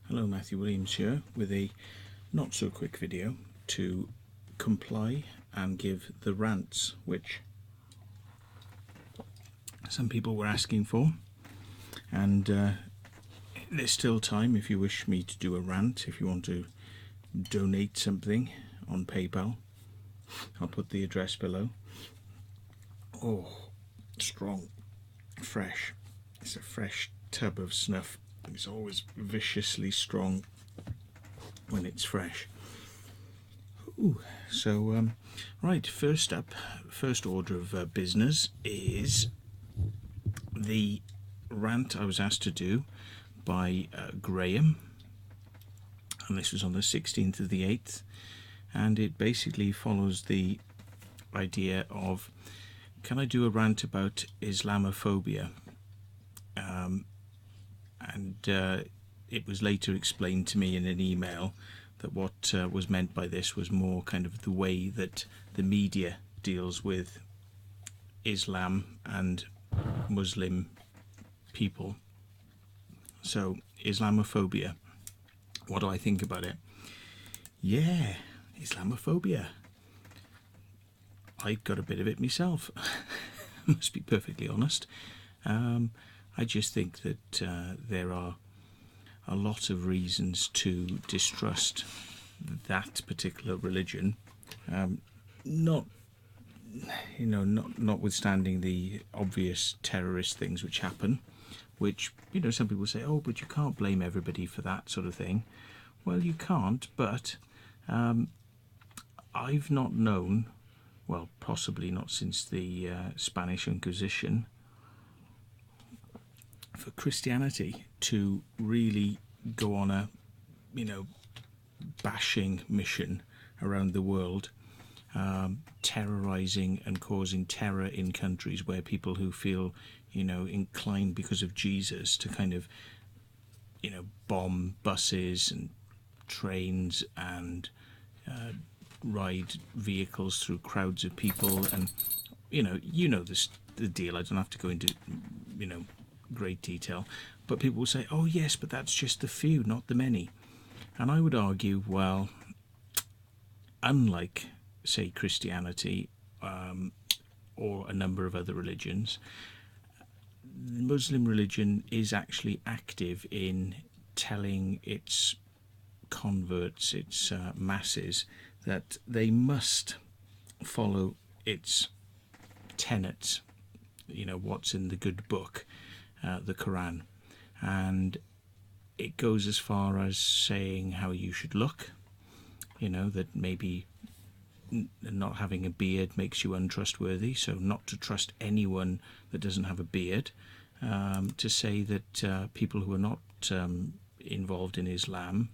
Hello, Matthew Williams here with a not so quick video to comply and give the rants which some people were asking for, and there's still time if you wish me to do a rant. If you want to donate something on PayPal, I'll put the address below. Oh, strong, fresh. It's a fresh tub of snuff. It's always viciously strong when it's fresh. Ooh, so right, first order of business is the rant I was asked to do by Graham, and this was on the 16th of the 8th, and it basically follows the idea of, can I do a rant about Islamophobia? And it was later explained to me in an email that what was meant by this was more kind of the way that the media deals with Islam and Muslim people. So, Islamophobia. What do I think about it? Yeah, Islamophobia. I've got a bit of it myself. Must be perfectly honest. I just think that there are a lot of reasons to distrust that particular religion. Notwithstanding the obvious terrorist things which happen, which, some people say, oh, but you can't blame everybody for that sort of thing. Well, you can't, but I've not known, well, possibly not since the Spanish Inquisition, for Christianity to really go on a, bashing mission around the world, terrorizing and causing terror in countries where people who feel, inclined because of Jesus to kind of, bomb buses and trains and ride vehicles through crowds of people. And, the deal. I don't have to go into, great detail, but people will say, oh yes, but that's just the few, not the many. And I would argue, well, unlike, say, Christianity or a number of other religions, Muslim religion is actually active in telling its converts, its masses, that they must follow its tenets, what's in the good book, the Quran. And it goes as far as saying how you should look, that maybe not having a beard makes you untrustworthy, so not to trust anyone that doesn't have a beard, to say that people who are not involved in Islam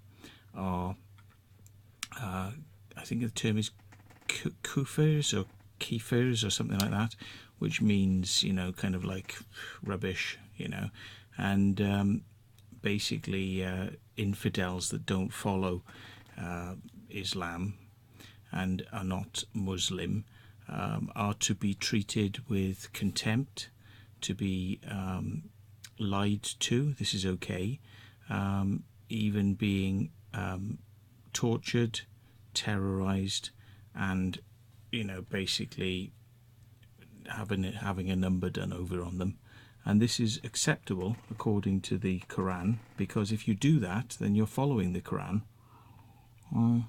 are, I think the term is kufirs or kefirs or something like that, which means, kind of like rubbish, and basically infidels that don't follow Islam and are not Muslim are to be treated with contempt, to be lied to. This is okay. Even being tortured, terrorized, and basically having a number done over on them. And this is acceptable according to the Quran, because if you do that, then you're following the Quran. And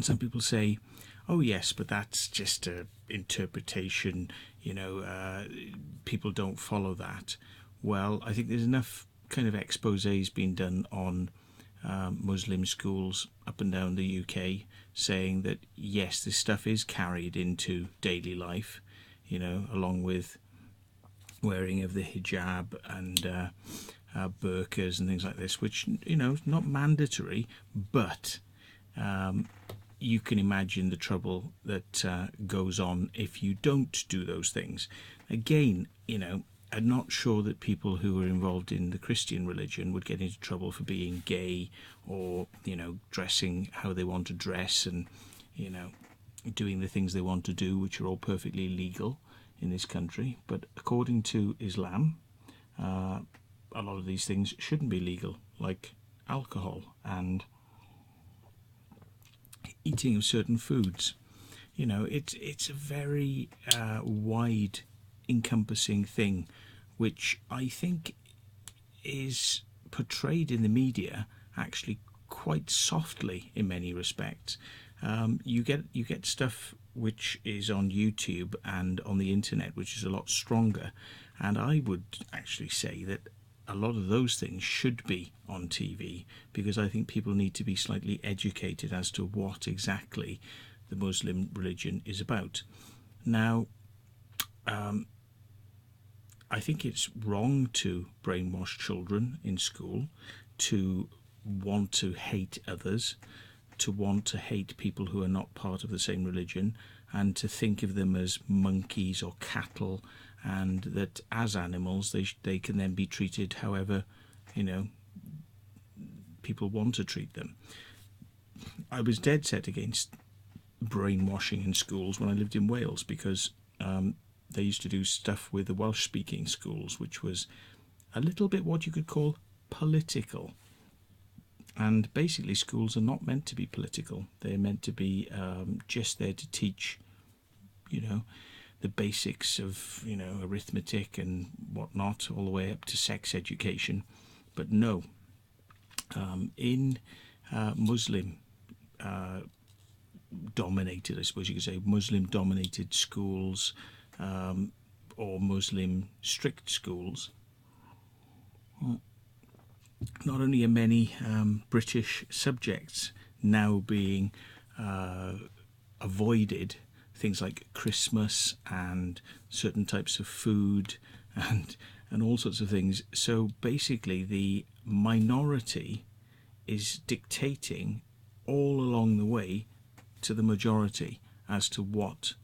some people say, oh yes, but that's just an interpretation, people don't follow that. Well, I think there's enough kind of exposés being done on Muslim schools up and down the UK saying that yes, this stuff is carried into daily life, along with wearing of the hijab and burqas and things like this, which, is not mandatory, but you can imagine the trouble that goes on if you don't do those things. Again, I'm not sure that people who are involved in the Christian religion would get into trouble for being gay or, dressing how they want to dress and, doing the things they want to do, which are all perfectly legal in this country. But according to Islam, a lot of these things shouldn't be legal, like alcohol and eating of certain foods. You know, it's a very wide encompassing thing, which I think is portrayed in the media actually quite softly in many respects. You get stuff which is on YouTube and on the internet, which is a lot stronger, and I would actually say that a lot of those things should be on TV, because I think people need to be slightly educated as to what exactly the Muslim religion is about. Now, I think it's wrong to brainwash children in school, to want to hate others, to want to hate people who are not part of the same religion, and to think of them as monkeys or cattle, and that as animals they can then be treated however, you know, people want to treat them. I was dead set against brainwashing in schools when I lived in Wales, because they used to do stuff with the Welsh-speaking schools, which was a little bit what you could call political. And basically, schools are not meant to be political. They're meant to be just there to teach, you know, the basics of, you know, arithmetic and whatnot, all the way up to sex education. But no, in Muslim dominated, I suppose you could say, Muslim dominated schools, or Muslim strict schools, not only are many British subjects now being avoided, things like Christmas and certain types of food and all sorts of things. So basically the minority is dictating all along the way to the majority as to what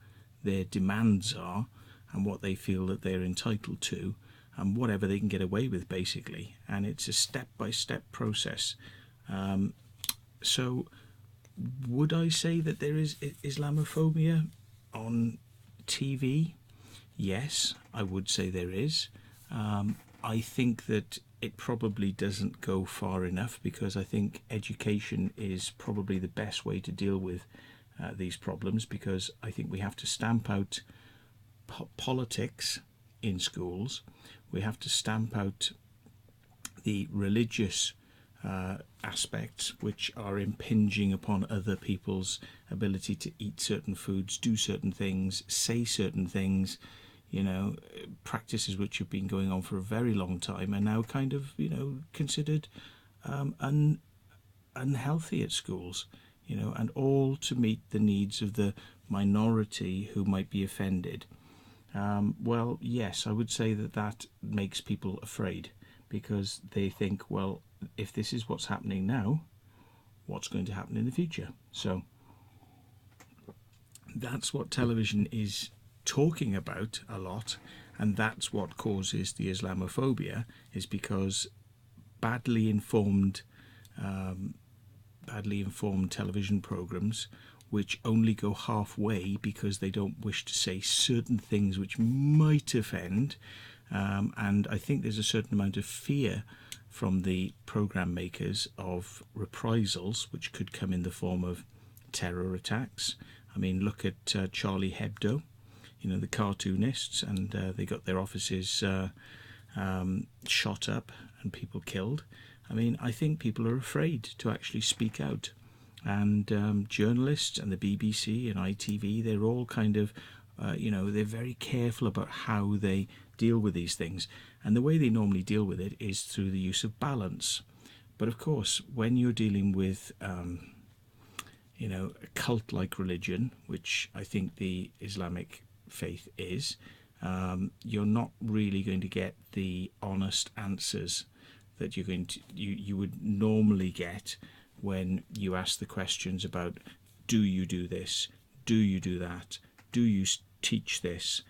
their demands are and what they feel that they're entitled to, and whatever they can get away with, basically. And it's a step-by-step process. So would I say that there is Islamophobia on TV? Yes, I would say there is. I think that it probably doesn't go far enough, because I think education is probably the best way to deal with these problems, because I think we have to stamp out politics in schools. We have to stamp out the religious aspects which are impinging upon other people's ability to eat certain foods, do certain things, say certain things. You know, practices which have been going on for a very long time are now kind of, you know, considered unhealthy at schools, you know, and all to meet the needs of the minority who might be offended. Well, yes, I would say that makes people afraid, because they think, well, if this is what's happening now, what's going to happen in the future? So that's what television is talking about a lot, and that's what causes the Islamophobia, is because badly informed television programs which only go halfway because they don't wish to say certain things which might offend, and I think there's a certain amount of fear from the program makers of reprisals, which could come in the form of terror attacks. I mean, look at Charlie Hebdo, you know, the cartoonists, and they got their offices shot up and people killed. I mean, I think people are afraid to actually speak out. And journalists and the BBC and ITV, they're all kind of, you know, they're very careful about how they deal with these things. And the way they normally deal with it is through the use of balance. But of course, when you're dealing with, you know, a cult-like religion, which I think the Islamic faith is, you're not really going to get the honest answers that you're going to you would normally get when you ask the questions about, do you do this, do you do that, do you teach this,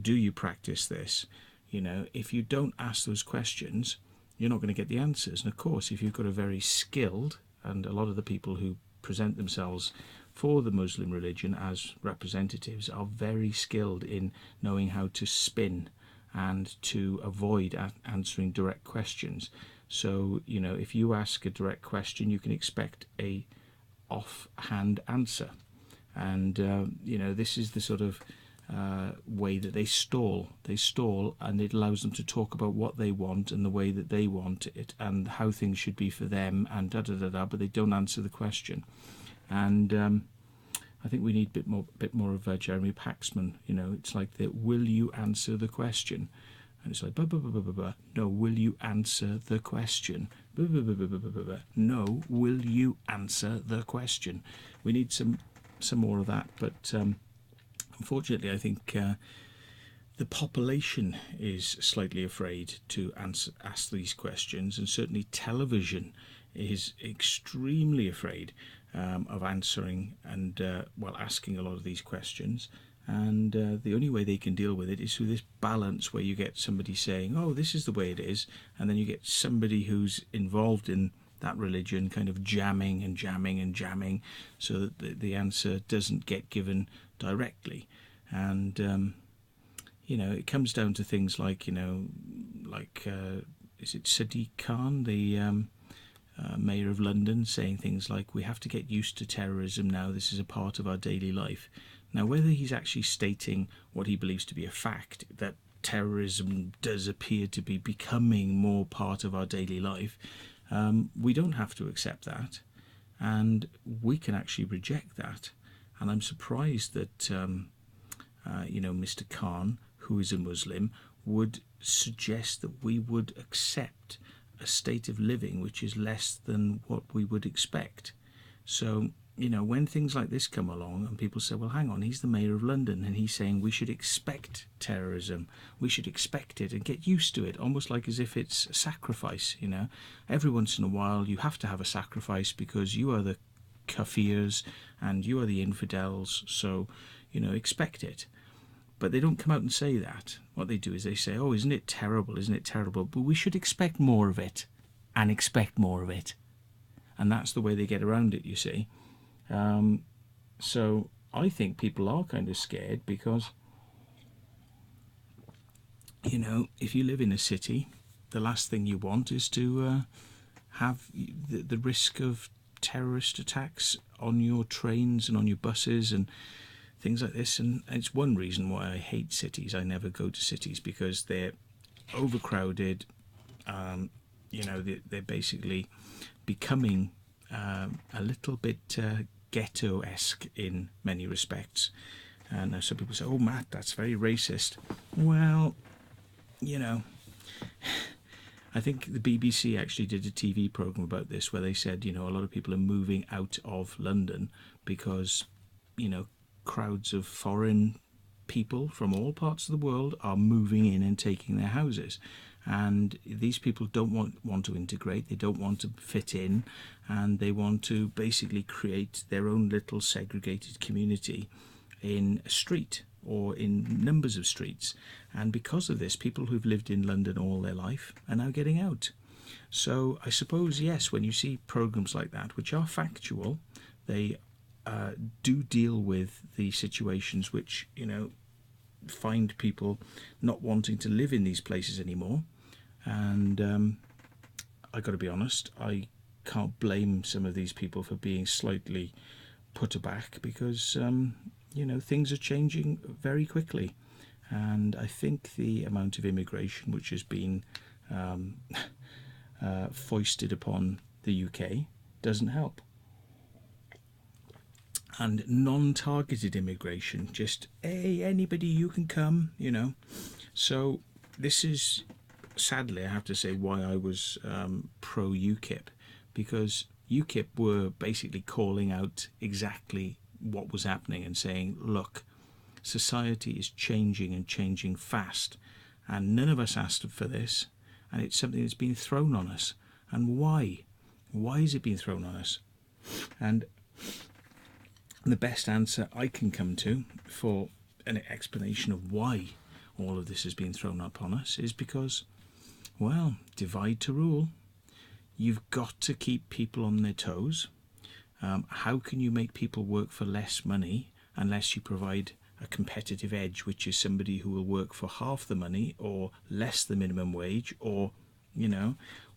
do you practice this? You know, if you don't ask those questions, you're not going to get the answers. And of course, if you've got a very skilled, and a lot of the people who present themselves for the Muslim religion as representatives are very skilled in knowing how to spin and to avoid answering direct questions. So, if you ask a direct question, you can expect a offhand answer. And, this is the sort of way that they stall. They stall, and it allows them to talk about what they want and the way that they want it and how things should be for them and da-da-da-da, but they don't answer the question. And I think we need a bit more of Jeremy Paxman. It's like will you answer the question? And it's like, no, will you answer the question? No, will you answer the question? We need some more of that, but unfortunately, I think the population is slightly afraid to ask these questions, and certainly television is extremely afraid of answering and asking a lot of these questions. And the only way they can deal with it is through this balance where you get somebody saying, oh, this is the way it is, and then you get somebody who's involved in that religion kind of jamming and jamming and jamming so that the answer doesn't get given directly. And it comes down to things like is it Sadiq Khan, the Mayor of London, saying things like, we have to get used to terrorism now, this is a part of our daily life. Now, whether he's actually stating what he believes to be a fact, that terrorism does appear to be becoming more part of our daily life, we don't have to accept that, and we can actually reject that. And I'm surprised that Mr. Khan, who is a Muslim, would suggest that we would accept a state of living which is less than what we would expect. So, when things like this come along and people say, well, hang on, he's the Mayor of London and he's saying we should expect terrorism, we should expect it and get used to it, almost like as if it's a sacrifice. Every once in a while you have to have a sacrifice because you are the kafirs and you are the infidels, so expect it. But they don't come out and say that. What they do is they say, oh, isn't it terrible, but we should expect more of it and expect more of it. And that's the way they get around it, you see. So I think people are kind of scared because, if you live in a city, the last thing you want is to have the risk of terrorist attacks on your trains and on your buses and things like this. And it's one reason why I hate cities. I never go to cities because they're overcrowded. They're basically becoming a little bit ghetto-esque in many respects. And some people say, oh, Matt, that's very racist. Well, I think the BBC actually did a TV programme about this where they said, a lot of people are moving out of London because, crowds of foreign people from all parts of the world are moving in and taking their houses. And these people don't want to integrate, they don't want to fit in, and they want to basically create their own little segregated community in a street or in numbers of streets. And because of this, people who've lived in London all their life are now getting out. So I suppose, yes, when you see programs like that, which are factual, they do deal with the situations which, find people not wanting to live in these places anymore. And I got to be honest, I can't blame some of these people for being slightly put aback because things are changing very quickly, and I think the amount of immigration which has been foisted upon the UK doesn't help. And non-targeted immigration, just, hey, anybody, you can come, So this is, sadly, I have to say, why I was pro-UKIP, because UKIP were basically calling out exactly what was happening and saying, look, society is changing and changing fast, and none of us asked for this, and it's something that's been thrown on us. And why? Why is it being thrown on us? And the best answer I can come to for an explanation of why all of this has been thrown upon us is because, well, divide to rule. You've got to keep people on their toes. How can you make people work for less money unless you provide a competitive edge, which is somebody who will work for half the money or less the minimum wage, or,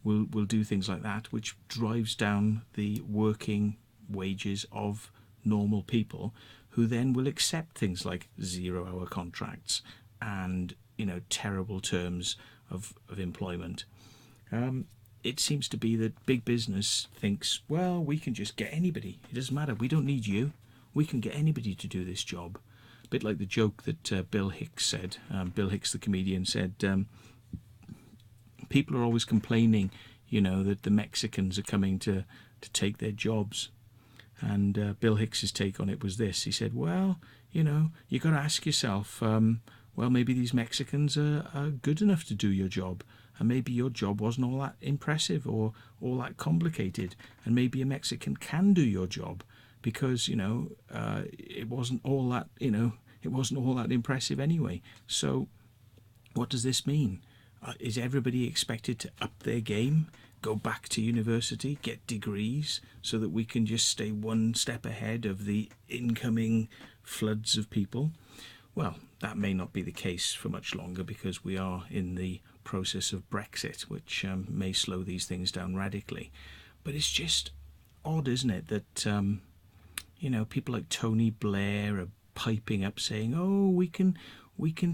will do things like that, which drives down the working wages of normal people, who then will accept things like 0-hour contracts and, you know, terrible terms of employment. It seems to be that big business thinks, well, we can just get anybody. It doesn't matter. We don't need you. We can get anybody to do this job. A bit like the joke that Bill Hicks said. Bill Hicks, the comedian, said, people are always complaining, you know, that the Mexicans are coming to take their jobs. And Bill Hicks's take on it was this. He said, well, you know, you got to ask yourself, well, maybe these Mexicans are good enough to do your job. And maybe your job wasn't all that impressive or all that complicated. And maybe a Mexican can do your job because, you know, it wasn't all that, you know, it wasn't all that impressive anyway. So what does this mean? Is everybody expected to up their game, go back to university, get degrees, so that we can just stay one step ahead of the incoming floods of people? Well, that may not be the case for much longer, because we are in the process of Brexit, which may slow these things down radically. But it's just odd, isn't it, that you know, people like Tony Blair are piping up saying, oh, we can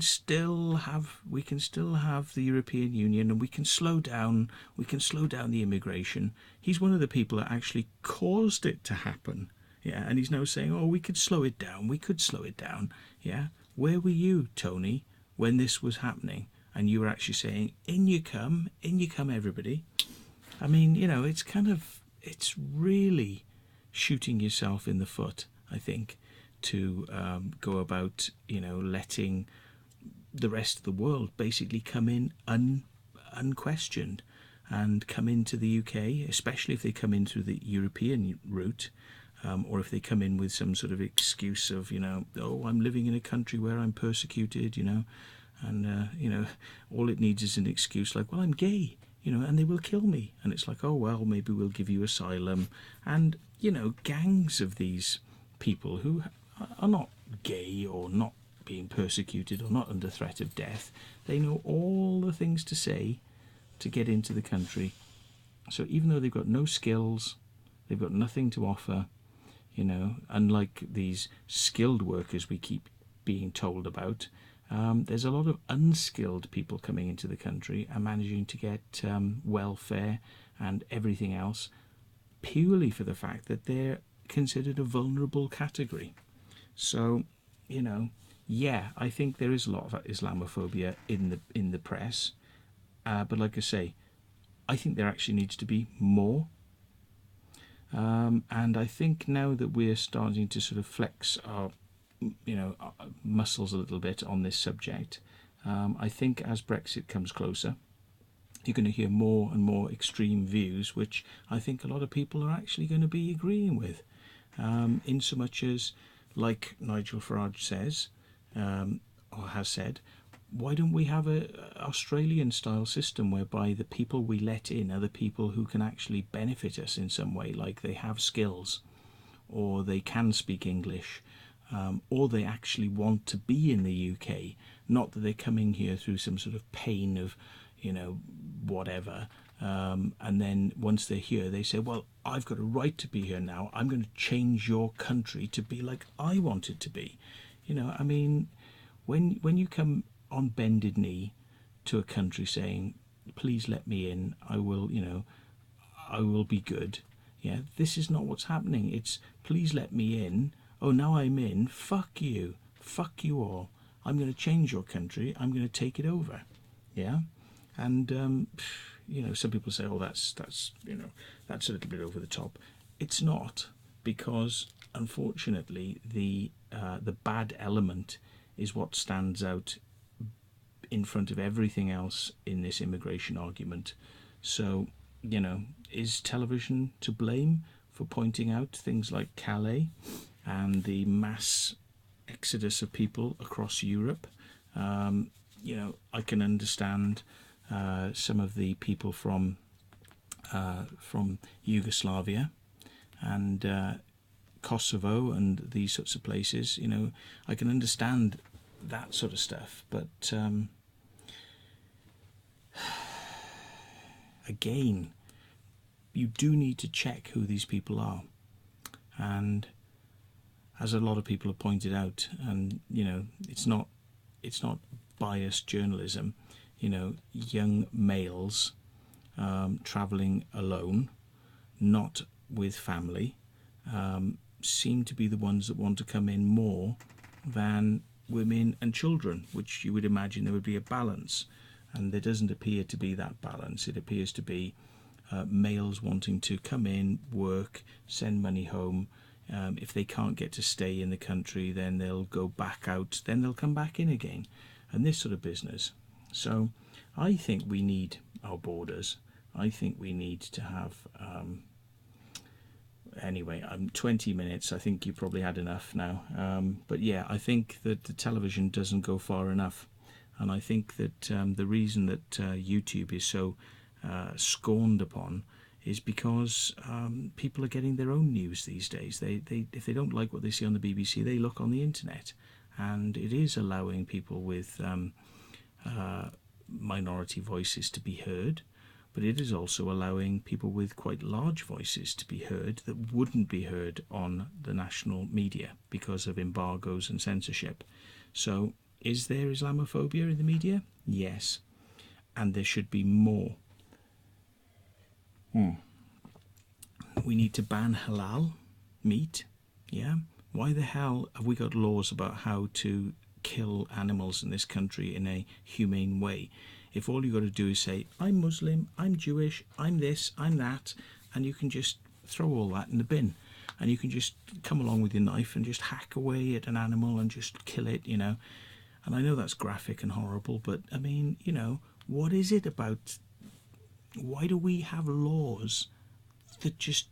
still have the European Union, and we can slow down the immigration. He's one of the people that actually caused it to happen. Yeah, and he's now saying, oh, we could slow it down. Yeah, where were you, Tony, when this was happening? And you were actually saying, in you come, everybody. I mean, you know, it's really shooting yourself in the foot, I think, to go about, you know, letting the rest of the world basically come in unquestioned and come into the UK, especially if they come in through the European route, or if they come in with some sort of excuse of, you know, oh, I'm living in a country where I'm persecuted, you know, and, you know, all it needs is an excuse like, well, I'm gay, you know, and they will kill me. And it's like, oh, well, maybe we'll give you asylum. And, you know, gangs of these people who are not gay or not being persecuted or not under threat of death, they know all the things to say to get into the country. So even though they've got no skills, they've got nothing to offer, you know, unlike these skilled workers we keep being told about, there's a lot of unskilled people coming into the country and managing to get welfare and everything else purely for the fact that they're considered a vulnerable category. So, you know, yeah, I think there is a lot of Islamophobia in the press, but like I say, I think there actually needs to be more. And I think now that we're starting to sort of flex our, you know, our muscles a little bit on this subject, I think as Brexit comes closer, you're going to hear more and more extreme views, which I think a lot of people are actually going to be agreeing with, in so much as, like Nigel Farage says, or has said, why don't we have a Australian style system whereby the people we let in are the people who can actually benefit us in some way, like they have skills, or they can speak English, or they actually want to be in the UK, not that they're coming here through some sort of pain of, you know, whatever, and then once they're here they say, well, I've got a right to be here now, I'm going to change your country to be like I want it to be. You know, I mean, when you come on bended knee to a country saying, please let me in, I will, you know, I will be good. Yeah, this is not what's happening. It's, please let me in. Oh, now I'm in. Fuck you all. I'm going to change your country. I'm going to take it over. Yeah, and you know, some people say, oh, that's you know, that's a little bit over the top. It's not, because unfortunately the bad element is what stands out in front of everything else in this immigration argument. So, you know, is television to blame for pointing out things like Calais and the mass exodus of people across Europe? You know, I can understand some of the people from Yugoslavia and Kosovo and these sorts of places. You know, I can understand that sort of stuff, but again, you do need to check who these people are. And as a lot of people have pointed out, and you know, it's not biased journalism, you know, young males travelling alone, not with family, seem to be the ones that want to come in more than women and children, which you would imagine there would be a balance. And there doesn't appear to be that balance. It appears to be males wanting to come in, work, send money home. If they can't get to stay in the country, then they'll go back out, then they'll come back in again, and this sort of business. So I think we need our borders. I think we need to have... Anyway, 20 minutes. I think you probably had enough now. But yeah, I think that the television doesn't go far enough. And I think that the reason that YouTube is so scorned upon is because people are getting their own news these days. They if they don't like what they see on the BBC, they look on the internet. And it is allowing people with minority voices to be heard. But it is also allowing people with quite large voices to be heard that wouldn't be heard on the national media because of embargoes and censorship. So is there Islamophobia in the media? Yes. And there should be more. We need to ban halal meat. Yeah. Why the hell have we got laws about how to kill animals in this country in a humane way? If all you got to do is say, I'm Muslim, I'm Jewish, I'm this, I'm that, and you can just throw all that in the bin, and you can just come along with your knife and just hack away at an animal and just kill it, you know. And I know that's graphic and horrible, but I mean, you know, what is it about? Why do we have laws that just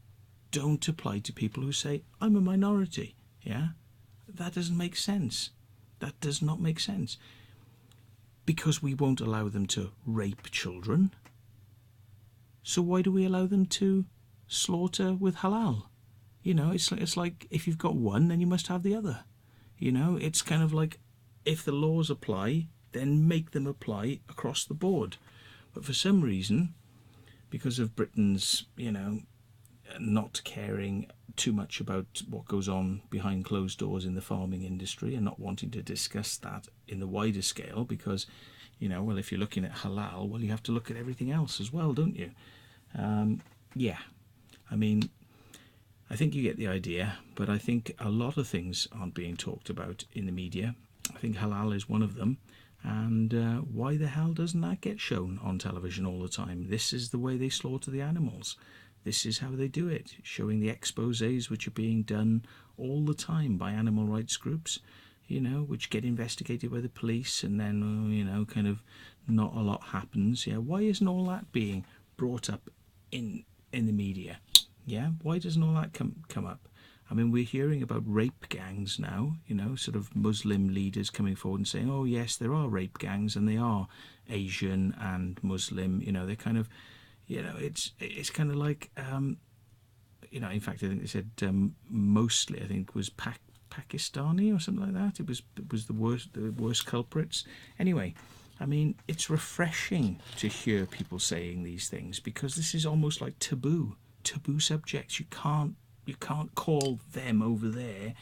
don't apply to people who say, I'm a minority? Yeah, that doesn't make sense. That does not make sense. Because we won't allow them to rape children. So why do we allow them to slaughter with halal? You know, it's like if you've got one, then you must have the other. You know, it's kind of like if the laws apply, then make them apply across the board. But for some reason, because of Britain's, you know, not caring too much about what goes on behind closed doors in the farming industry and not wanting to discuss that in the wider scale because, you know, well, if you're looking at halal, well, you have to look at everything else as well, don't you? Yeah, I mean, I think you get the idea, but I think a lot of things aren't being talked about in the media. I think halal is one of them. And why the hell doesn't that get shown on television all the time? This is the way they slaughter the animals. This is how they do it, showing the exposés which are being done all the time by animal rights groups, you know, which get investigated by the police and then, you know, kind of not a lot happens. Yeah, why isn't all that being brought up in the media? Yeah, why doesn't all that come up? I mean, we're hearing about rape gangs now, you know, sort of Muslim leaders coming forward and saying, oh, yes, there are rape gangs and they are Asian and Muslim, you know, they're kind of... You know, it's kind of like, you know, in fact, I think they said mostly, I think, was Pakistani or something like that. It was the worst culprits. Anyway, I mean, it's refreshing to hear people saying these things because this is almost like taboo subjects. You can't call them over there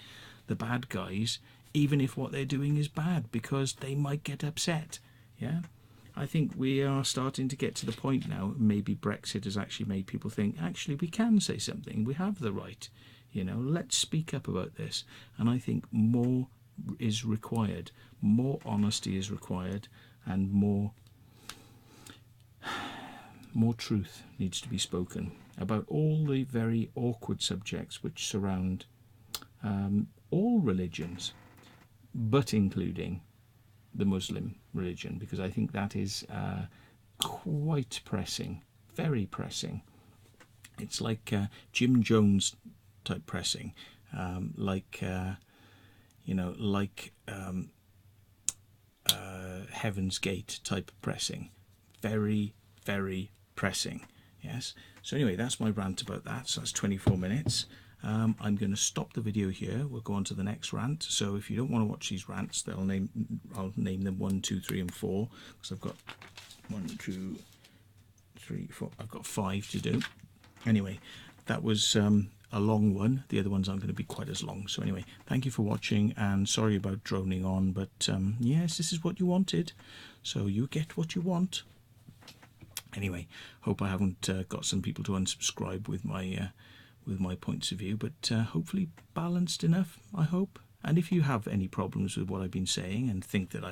the bad guys, even if what they're doing is bad, because they might get upset. Yeah. I think we are starting to get to the point now, maybe Brexit has actually made people think, actually, we can say something, we have the right, you know, let's speak up about this. And I think more is required, more honesty is required, and more truth needs to be spoken about all the very awkward subjects which surround all religions, but including the Muslim religion, because I think that is quite pressing, very pressing. It's like Jim Jones type pressing, like you know, like Heaven's Gate type pressing, very, very pressing. Yes. So anyway, that's my rant about that. So that's 24 minutes. I'm going to stop the video here. We'll go on to the next rant. So if you don't want to watch these rants, I'll name them 1, 2, 3, and 4, because I've got 1, 2, 3, 4. I've got 5 to do. Anyway, that was a long one. The other ones aren't going to be quite as long. So anyway, thank you for watching, and sorry about droning on, but yes, this is what you wanted, so you get what you want. Anyway, hope I haven't got some people to unsubscribe with my points of view, but hopefully balanced enough, I hope. And if you have any problems with what I've been saying and think that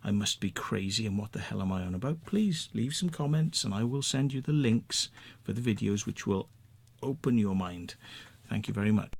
I must be crazy and what the hell am I on about, please leave some comments and I will send you the links for the videos which will open your mind. Thank you very much.